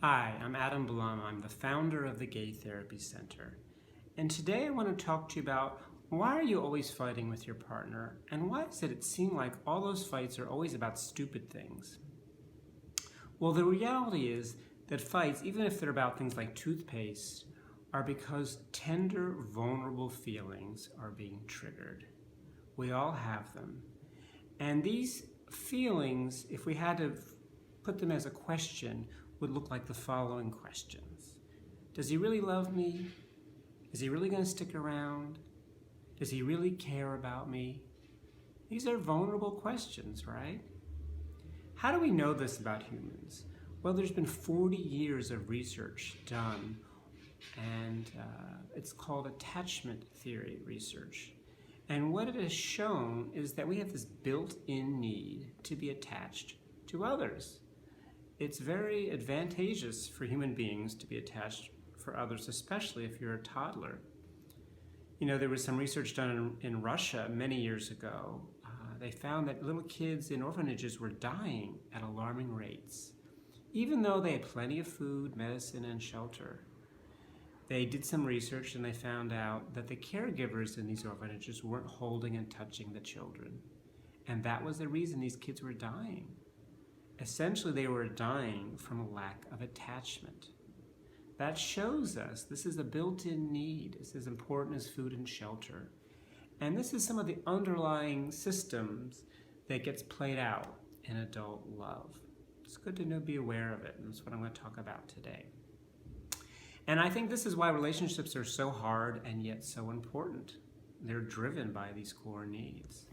Hi, I'm Adam Blum. I'm the founder of the Gay Therapy Center. And today I want to talk to you about why are you always fighting with your partner, and why does it seem like all those fights are always about stupid things? Well, the reality is that fights, even if they're about things like toothpaste, are because tender, vulnerable feelings are being triggered. We all have them. And these feelings, if we had to put them as a question, would look like the following questions. Does he really love me? Is he really going to stick around? Does he really care about me? These are vulnerable questions, right? How do we know this about humans? Well, there's been 40 years of research done, and it's called attachment theory research. And what it has shown is that we have this built-in need to be attached to others. It's very advantageous for human beings to be attached for others, especially if you're a toddler. You know, there was some research done in Russia many years ago. They found that little kids in orphanages were dying at alarming rates, even though they had plenty of food, medicine, and shelter. They did some research and they found out that the caregivers in these orphanages weren't holding and touching the children. And that was the reason these kids were dying. Essentially, they were dying from a lack of attachment. That shows us this is a built-in need. It's as important as food and shelter. And this is some of the underlying systems that gets played out in adult love. It's good to be aware of it, and that's what I'm going to talk about today. And I think this is why relationships are so hard and yet so important. They're driven by these core needs.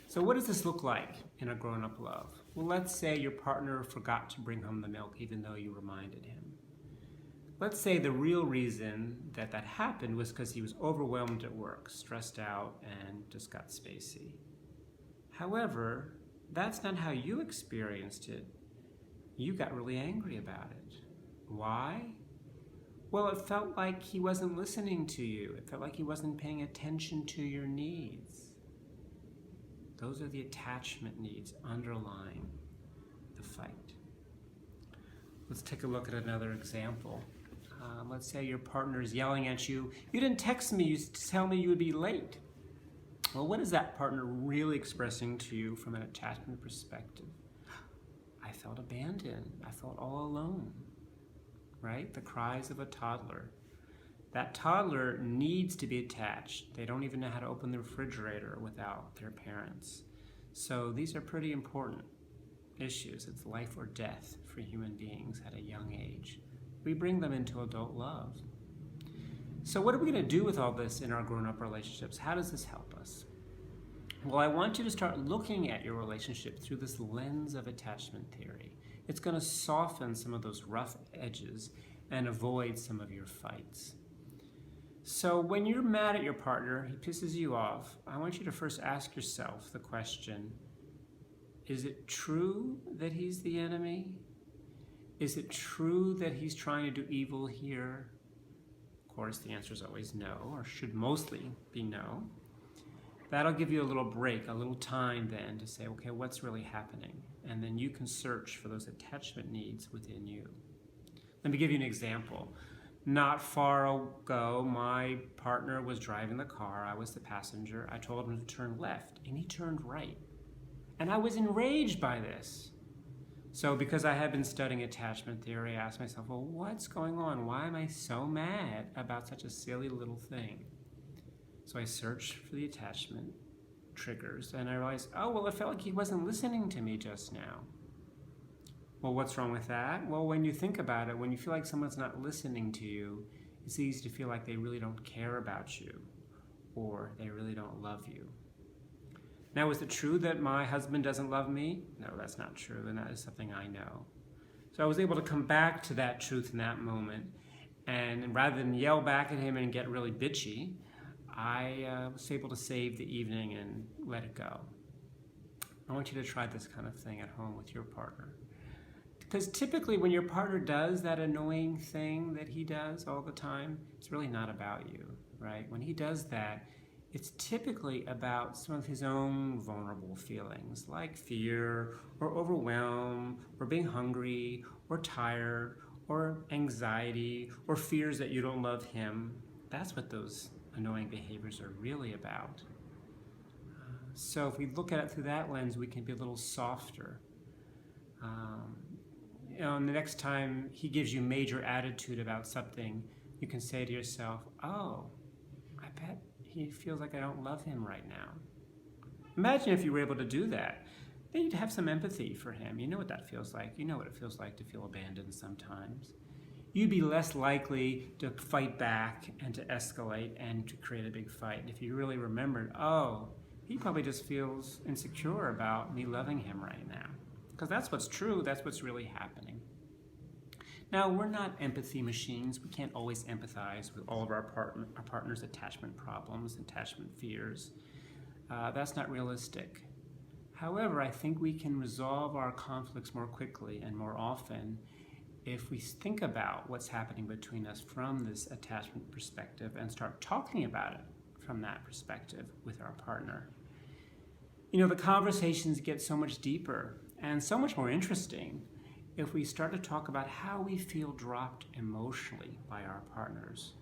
So what does this look like in a grown-up love? Well, let's say your partner forgot to bring home the milk even though you reminded him. Let's say the real reason that happened was because he was overwhelmed at work, stressed out, and just got spacey. However, that's not how you experienced it. You got really angry about it. Why? Well, it felt like he wasn't listening to you. It felt like he wasn't paying attention to your needs. Those are the attachment needs underlying the fight. Let's take a look at another example. Let's say your partner is yelling at you. You didn't text me, you tell me you would be late. Well, what is that partner really expressing to you from an attachment perspective? I felt abandoned. I felt all alone, right? The cries of a toddler. That toddler needs to be attached. They don't even know how to open the refrigerator without their parents. So these are pretty important issues. It's life or death for human beings at a young age. We bring them into adult love. So what are we going to do with all this in our grown-up relationships? How does this help us? Well, I want you to start looking at your relationship through this lens of attachment theory. It's going to soften some of those rough edges and avoid some of your fights. So when you're mad at your partner, he pisses you off, I want you to first ask yourself the question, is it true that he's the enemy? Is it true that he's trying to do evil here? Of course, the answer is always no, or should mostly be no. That'll give you a little break, a little time then to say, okay, what's really happening? And then you can search for those attachment needs within you. Let me give you an example. Not far ago, my partner was driving the car. I was the passenger. I told him to turn left, and he turned right. And I was enraged by this. So because I had been studying attachment theory, I asked myself, well, what's going on? Why am I so mad about such a silly little thing? So I searched for the attachment triggers, and I realized, oh, well, it felt like he wasn't listening to me just now. Well, what's wrong with that? Well, when you think about it, when you feel like someone's not listening to you, it's easy to feel like they really don't care about you or they really don't love you. Now, is it true that my husband doesn't love me? No, that's not true, and that is something I know. So I was able to come back to that truth in that moment, and rather than yell back at him and get really bitchy, I was able to save the evening and let it go. I want you to try this kind of thing at home with your partner. Because typically when your partner does that annoying thing that he does all the time, it's really not about you, right? When he does that, it's typically about some of his own vulnerable feelings, like fear, or overwhelm, or being hungry, or tired, or anxiety, or fears that you don't love him. That's what those annoying behaviors are really about. So if we look at it through that lens, we can be a little softer. And the next time he gives you major attitude about something, you can say to yourself, oh, I bet he feels like I don't love him right now. Imagine if you were able to do that. Then you'd have some empathy for him. You know what that feels like. You know what it feels like to feel abandoned sometimes. You'd be less likely to fight back and to escalate and to create a big fight if you really remembered, oh, he probably just feels insecure about me loving him right now. Because that's what's true, that's what's really happening. Now, we're not empathy machines. We can't always empathize with all of our partner's attachment problems, attachment fears. That's not realistic. However, I think we can resolve our conflicts more quickly and more often if we think about what's happening between us from this attachment perspective and start talking about it from that perspective with our partner. You know, the conversations get so much deeper and so much more interesting if we start to talk about how we feel dropped emotionally by our partners,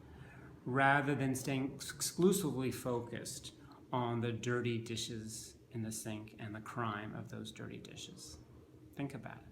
rather than staying exclusively focused on the dirty dishes in the sink and the crime of those dirty dishes. Think about it.